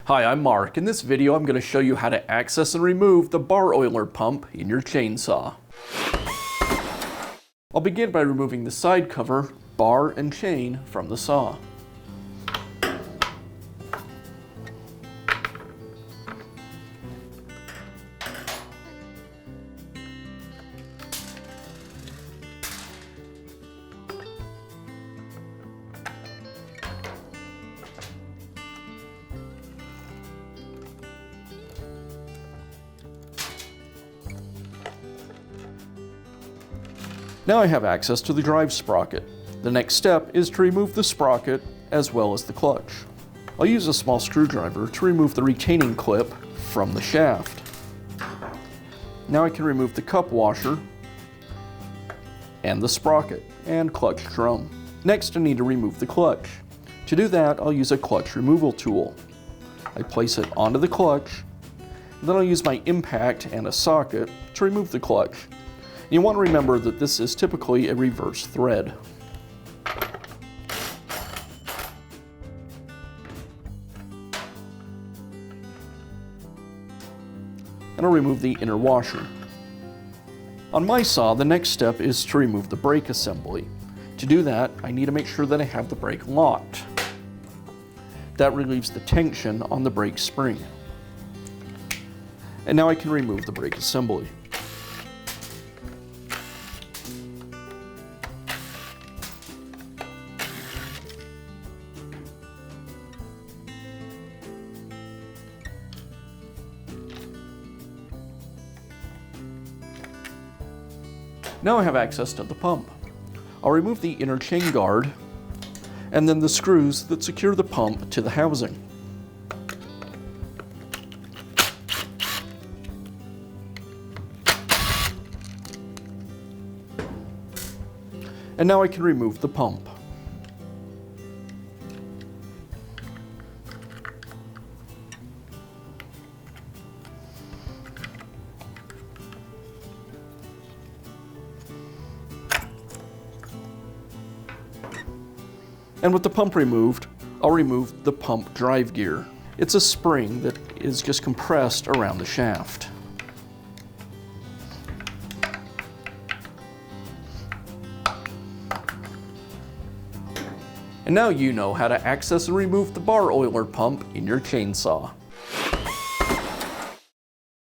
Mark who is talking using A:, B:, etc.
A: Hi, I'm Mark. In this video, I'm going to show you how to access and remove the bar oiler pump in your chainsaw. I'll begin by removing the side cover, bar, and chain from the saw. Now I have access to the drive sprocket. The next step is to remove the sprocket as well as the clutch. I'll use a small screwdriver to remove the retaining clip from the shaft. Now I can remove the cup washer and the sprocket and clutch drum. Next I need to remove the clutch. To do that, I'll use a clutch removal tool. I place it onto the clutch, and then I'll use my impact and a socket to remove the clutch. You want to remember that this is typically a reverse thread. And I'll remove the inner washer. On my saw, the next step is to remove the brake assembly. To do that, I need to make sure that I have the brake locked. That relieves the tension on the brake spring. And now I can remove the brake assembly. Now I have access to the pump. I'll remove the inner chain guard and then the screws that secure the pump to the housing. And now I can remove the pump. And with the pump removed, I'll remove the pump drive gear. It's a spring that is just compressed around the shaft. And now you know how to access and remove the bar oiler pump in your chainsaw.